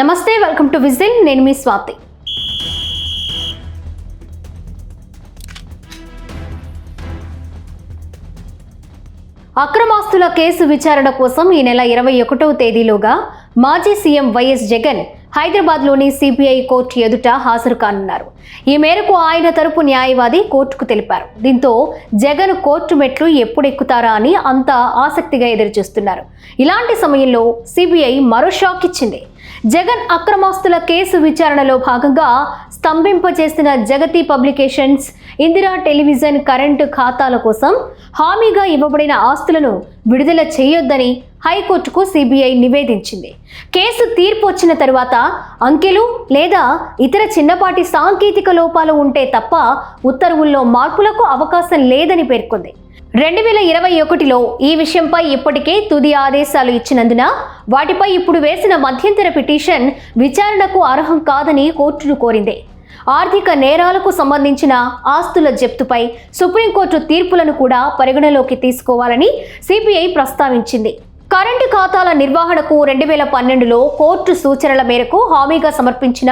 నమస్తే, welcome to whistle. నేను మీ Swathi. అక్రమాస్తుల case విచారణ కోసం ఈ నెల 21వ తేదీలోగా మాజీ సీఎం వైఎస్ జగన్ హైదరాబాద్లోని సిబిఐ కోర్టు ఎదుట హాజరు కానున్నారు. ఈ మేరకు ఆయన తరపు న్యాయవాది కోర్టుకు తెలిపారు. దీంతో జగన్ కోర్టు మెట్లు ఎప్పుడు ఎక్కుతారా అని అంతా ఆసక్తిగా ఎదురుచూస్తున్నారు. ఇలాంటి సమయంలో సిబిఐ మరో షాక్ ఇచ్చింది. జగన్ అక్రమాస్తుల కేసు విచారణలో భాగంగా స్తంభింపచేసిన జగతి పబ్లికేషన్స్, ఇందిరా టెలివిజన్ కరెంటు ఖాతాల కోసం హామీగా ఇవ్వబడిన ఆస్తులను విడుదల చేయొద్దని హైకోర్టుకు సిబిఐ నివేదించింది. కేసు తీర్పు వచ్చిన తరువాత అంకెలు లేదా ఇతర చిన్నపాటి సాంకేతిక లోపాలు ఉంటే తప్ప ఉత్తర్వుల్లో మార్పులకు అవకాశం లేదని పేర్కొంది. 2021లో ఈ విషయంపై ఇప్పటికే తుది ఆదేశాలు ఇచ్చినందున వాటిపై ఇప్పుడు వేసిన మధ్యంతర పిటిషన్ విచారణకు అర్హం కాదని కోర్టును కోరింది. ఆర్థిక నేరాలకు సంబంధించిన ఆస్తుల జప్తుపై సుప్రీంకోర్టు తీర్పులను కూడా పరిగణలోకి తీసుకోవాలని సిబిఐ ప్రస్తావించింది. కరెంటు ఖాతాల నిర్వహణకు 2012లో కోర్టు సూచనల మేరకు హామీగా సమర్పించిన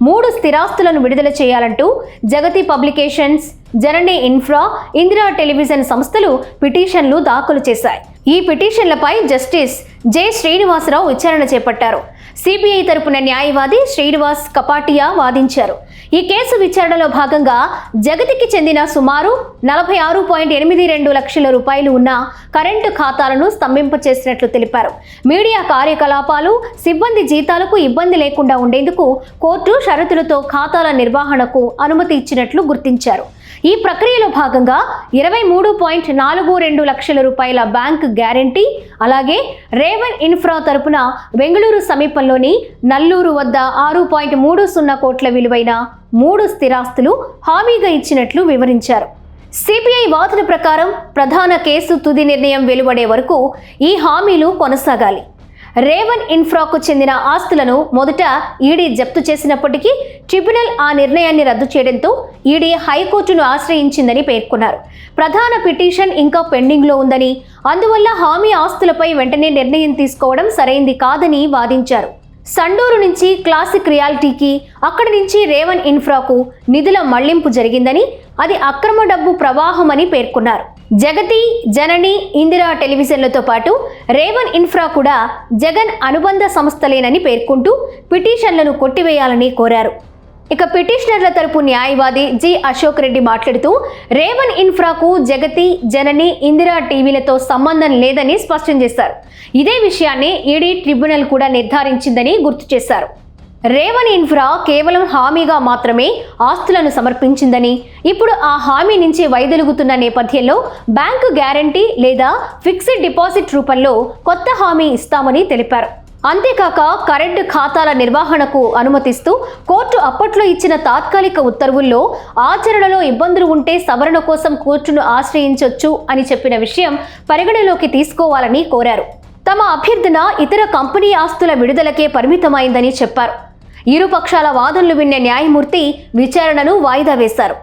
3 స్థిరాస్తులను విడుదల చేయాలంటూ జగతి పబ్లికేషన్స్, జననీ ఇన్ఫ్రా, ఇందిరా టెలివిజన్ సంస్థలు పిటిషన్లు దాఖలు చేశాయి. ఈ పిటిషన్లపై జస్టిస్ జె శ్రీనివాసరావు విచారణ చేపట్టారు. సిబిఐ తరపున న్యాయవాది శ్రీనివాస్ కపాటియా వాదించారు. ఈ కేసు విచారణలో భాగంగా జగతికి చెందిన సుమారు 46.82 లక్షల రూపాయలు ఉన్న కరెంటు ఖాతాలను స్తంభింపచేసినట్లు తెలిపారు. మీడియా కార్యకలాపాలు, సిబ్బంది జీతాలకు ఇబ్బంది లేకుండా ఉండేందుకు కోర్టు షరతులతో ఖాతాల నిర్వహణకు అనుమతి ఇచ్చినట్లు గుర్తించారు. ఈ ప్రక్రియలో భాగంగా 23.42 లక్షల రూపాయల బ్యాంక్ గ్యారంటీ, అలాగే రేవన్ ఇన్ఫ్రా తరపున బెంగళూరు సమీపంలోని నల్లూరు వద్ద 6.30 కోట్ల విలువైన 3 స్థిరాస్తులు హామీగా ఇచ్చినట్లు వివరించారు. సిబిఐ వాదన ప్రకారం ప్రధాన కేసు తుది నిర్ణయం వెలువడే వరకు ఈ హామీలు కొనసాగాలి. రేవన్ ఇన్ఫ్రాకు చెందిన ఆస్తులను మొదట ఈడీ జప్తు చేసినప్పటికీ ట్రిబ్యునల్ ఆ నిర్ణయాన్ని రద్దు చేయడంతో ఈడీ హైకోర్టును ఆశ్రయించిందని పేర్కొన్నారు. ప్రధాన పిటిషన్ ఇంకా పెండింగ్లో ఉందని, అందువల్ల హామీ ఆస్తులపై వెంటనే నిర్ణయం తీసుకోవడం సరైంది కాదని వాదించారు. సండూరు నుంచి క్లాసిక్ రియాలిటీకి, అక్కడి నుంచి రేవన్ ఇన్ఫ్రాకు నిధుల మళ్లింపు జరిగిందని, అది అక్రమ డబ్బు ప్రవాహమని పేర్కొన్నారు. జగతి, జనని, ఇందిరా టెలివిజన్లతో పాటు రేవన్ ఇన్ఫ్రా కూడా జగన్ అనుబంధ సంస్థలేనని పేర్కొంటూ పిటిషన్లను కొట్టివేయాలని కోరారు. ఇక పిటిషనర్ల తరపు న్యాయవాది జి అశోక్ రెడ్డి మాట్లాడుతూ రేవన్ ఇన్ఫ్రాకు జగతి, జనని, ఇందిరా టీవీలతో సంబంధం లేదని స్పష్టం చేశారు. ఇదే విషయాన్ని ఈడీ ట్రిబ్యునల్ కూడా నిర్ధారించిందని గుర్తు చేశారు. రేవన్ ఇన్ఫ్రా కేవలం హామీగా మాత్రమే ఆస్తులను సమర్పించిందని, ఇప్పుడు ఆ హామీ నుంచి వైదొలుగుతున్న నేపథ్యంలో బ్యాంకు గ్యారంటీ లేదా ఫిక్స్డ్ డిపాజిట్ రూపంలో కొత్త హామీ ఇస్తామని తెలిపారు. అంతేకాక కరెంటు ఖాతాల నిర్వహణకు అనుమతిస్తూ కోర్టు అప్పట్లో ఇచ్చిన తాత్కాలిక ఉత్తర్వుల్లో ఆచరణలో ఇబ్బందులు ఉంటే సవరణ కోసం కోర్టును ఆశ్రయించొచ్చు అని చెప్పిన విషయం పరిగణలోకి తీసుకోవాలని కోరారు. తమ అభ్యర్థన ఇతర కంపెనీ ఆస్తుల విడుదలకే పరిమితమైందని చెప్పారు. ఇరు పక్షాల వాదనలు విన్న న్యాయమూర్తి విచారణను వాయిదా వేశారు.